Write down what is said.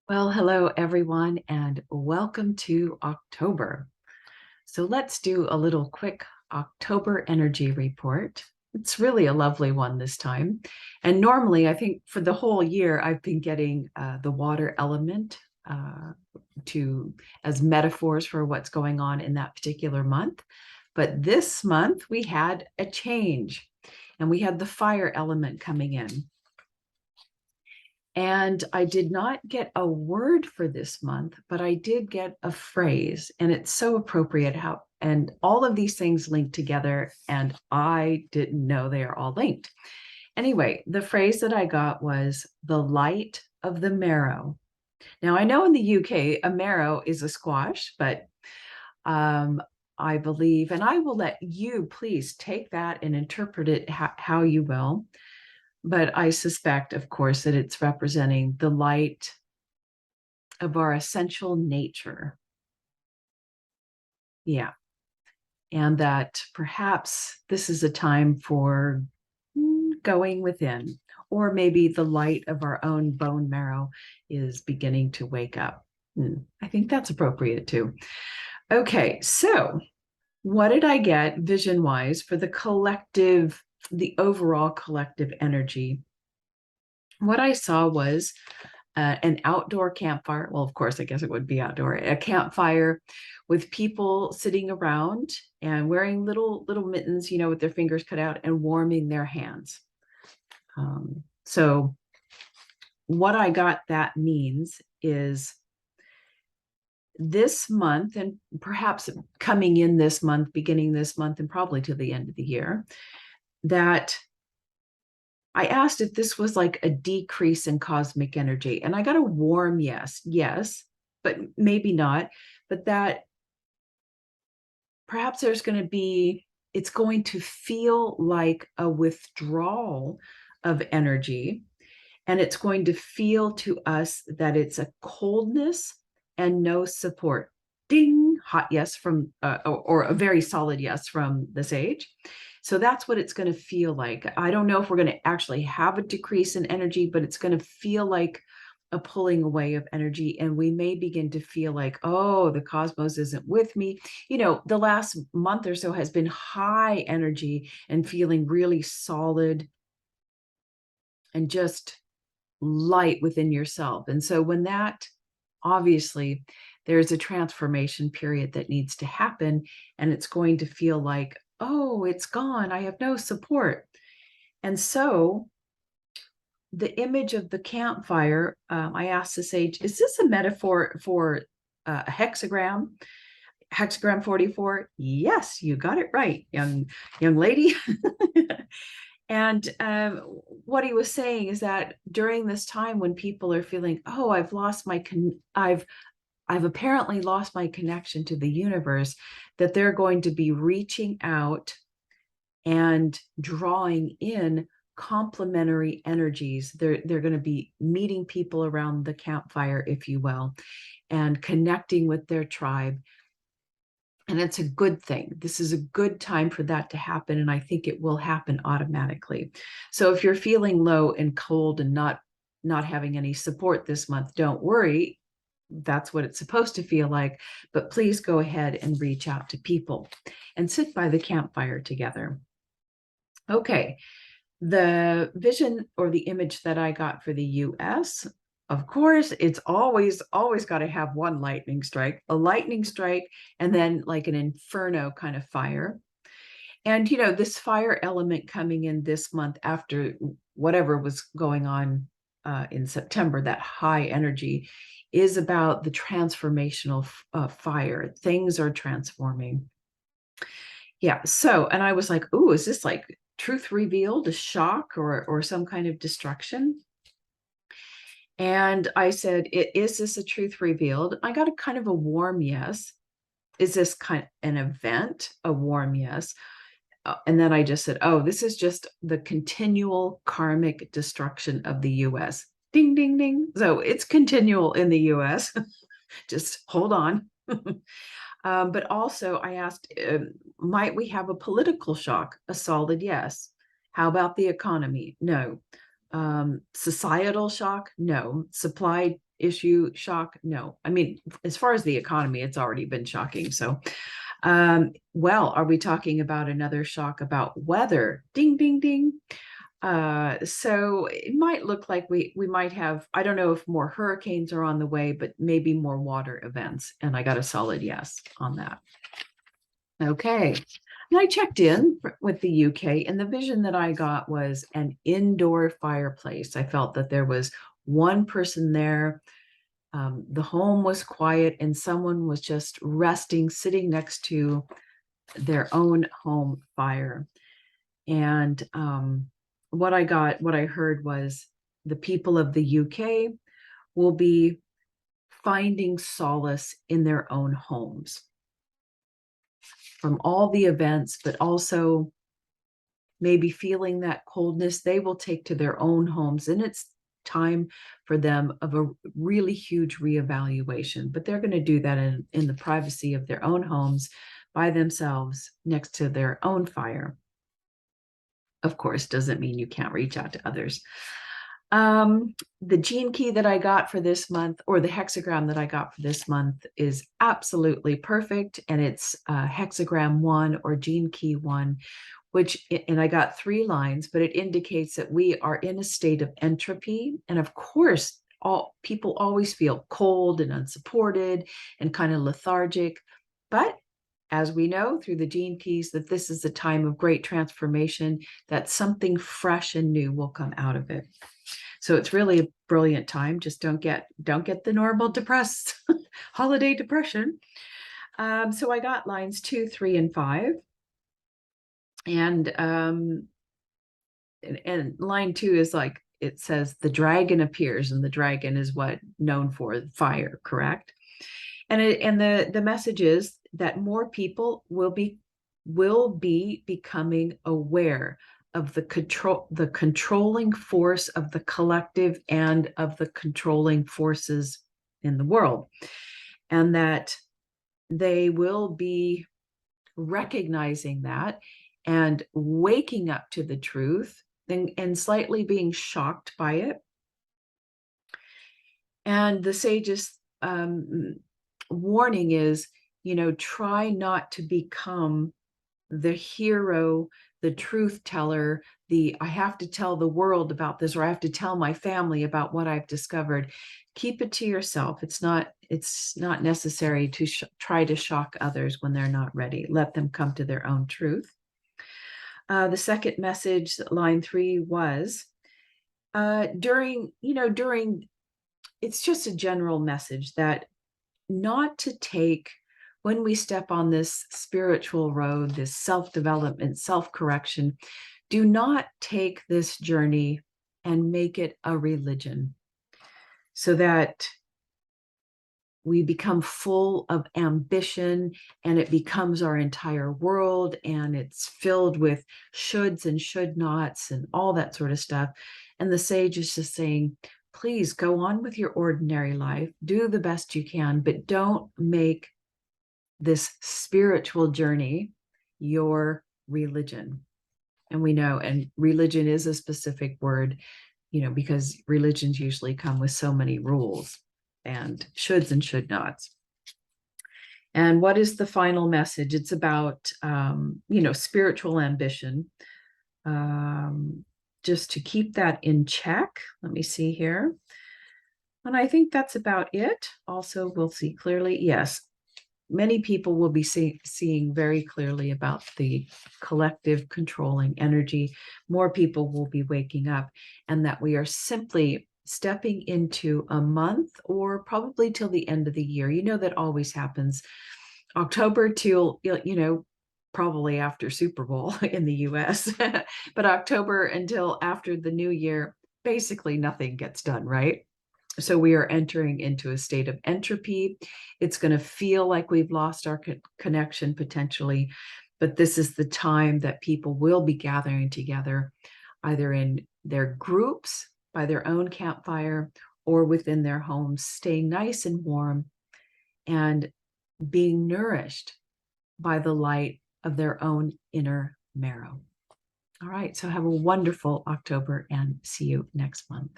Well, hello everyone, and welcome to October. So let's do a little quick October energy report. It's really a lovely one this time. And normally, I think for the whole year, I've been getting the water element uh, to as metaphors for what's going on in that particular month. But this month, we had a change, and we had the fire element coming in. And I did not get a word for this month, but I did get a phrase, and it's so appropriate how, and all of these things link together, and I didn't know they are all linked. Anyway, the phrase that I got was the light of the marrow. Now, I know in the UK, a marrow is a squash, but um, I believe, and I will let you please take that and interpret it how you will. But I suspect, of course, that it's representing the light of our essential nature. Yeah. And that perhaps this is a time for going within, or maybe the light of our own bone marrow is beginning to wake up. I think that's appropriate too. Okay, so what did I get vision wise for the collective, the overall collective energy? What I saw was an outdoor campfire. Well, of course, I guess it would be outdoor, a campfire with people sitting around and wearing little mittens, with their fingers cut out and warming their hands. So what I got that means is this month, and perhaps coming in this month, beginning this month, and probably to the end of the year, that I asked if this was like a decrease in cosmic energy, and I got a warm yes, but maybe not. But that perhaps it's going to feel like a withdrawal of energy, and it's going to feel to us that it's a coldness and no support. Ding, hot yes from, or a very solid yes from the sage. So that's what it's going to feel like. I don't know if we're going to actually have a decrease in energy, but it's going to feel like a pulling away of energy. And we may begin to feel like, oh, the cosmos isn't with me. The last month or so has been high energy and feeling really solid and just light within yourself. And so when that, obviously, there's a transformation period that needs to happen, and it's going to feel like, oh, it's gone. I have no support. And so the image of the campfire, I asked the sage, is this a metaphor for a hexagram? Hexagram 44? Yes, you got it right, young lady. And what he was saying is that during this time when people are feeling, oh, I've apparently lost my connection to the universe, that they're going to be reaching out and drawing in complementary energies. They're going to be meeting people around the campfire, if you will, and connecting with their tribe. And it's a good thing. This is a good time for that to happen. And I think it will happen automatically. So if you're feeling low and cold and not having any support this month, don't worry. That's what it's supposed to feel like. But please go ahead and reach out to people and sit by the campfire together. Okay. The vision or the image that I got for the US, of course, it's always got to have one lightning strike, a lightning strike, and then like an inferno kind of fire. And, this fire element coming in this month after whatever was going on in September, that high energy is about the transformational fire. Things are transforming. Yeah. So, and I was like, "Ooh, is this like truth revealed, a shock, or some kind of destruction?" And I said, "Is this a truth revealed?" I got a kind of a warm yes. Is this kind of an event? A warm yes. And then I just said, "Oh, this is just the continual karmic destruction of the U.S." Ding, ding, ding. So it's continual in the U.S. Just hold on. But also, I asked, might we have a political shock? A solid yes. How about the economy? No. Societal shock? No. Supply issue shock? No. I mean, as far as the economy, it's already been shocking. So, well, are we talking about another shock about weather? Ding, ding, ding. So it might look like we might have, I don't know if more hurricanes are on the way, but maybe more water events. And I got a solid yes on that. Okay. And I checked in with the UK, and the vision that I got was an indoor fireplace. I felt that there was one person there. The home was quiet, and someone was just resting, sitting next to their own home fire. And what I heard was the people of the UK will be finding solace in their own homes from all the events, but also maybe feeling that coldness they will take to their own homes. And it's time for them of a really huge reevaluation, but they're going to do that in the privacy of their own homes by themselves next to their own fire. Of course, doesn't mean you can't reach out to others. The gene key that I got for this month, or the hexagram that I got for this month, is absolutely perfect. And it's hexagram 1 or gene key 1, and I got 3 lines, but it indicates that we are in a state of entropy. And of course, all people always feel cold and unsupported and kind of lethargic. But as we know through the gene keys, that this is a time of great transformation, that something fresh and new will come out of it. So it's really a brilliant time. Just don't get the normal depressed holiday depression. So I got lines 2, 3, and 5. And line 2 is like, it says the dragon appears, and the dragon is what known for fire, correct? And the message is that more people will be becoming aware of the controlling force of the collective and of the controlling forces in the world, and that they will be recognizing that and waking up to the truth, and slightly being shocked by it. And the sage's warning is, try not to become the hero, the truth teller, I have to tell the world about this, or I have to tell my family about what I've discovered. Keep it to yourself. It's not necessary to try to shock others when they're not ready. Let them come to their own truth. The second message, line 3, was during, it's just a general message that not to take, when we step on this spiritual road, this self-development, self-correction, do not take this journey and make it a religion, so that we become full of ambition and it becomes our entire world, and it's filled with shoulds and should nots and all that sort of stuff. And the sage is just saying, please go on with your ordinary life, do the best you can, but don't make this spiritual journey your religion. And we know, and religion is a specific word, because religions usually come with so many rules and shoulds and should nots. And what is the final message? It's about, spiritual ambition. Just to keep that in check. Let me see here. And I think that's about it. Also, we'll see clearly. Yes, many people will be seeing very clearly about the collective controlling energy. More people will be waking up, and that we are simply stepping into a month, or probably till the end of the year. That always happens. October till, probably after Super Bowl in the US, but October until after the new year, basically nothing gets done, right? So we are entering into a state of entropy. It's going to feel like we've lost our connection potentially, but this is the time that people will be gathering together, either in their groups, by their own campfire, or within their homes, staying nice and warm and being nourished by the light of their own inner marrow. All right. So have a wonderful October and see you next month.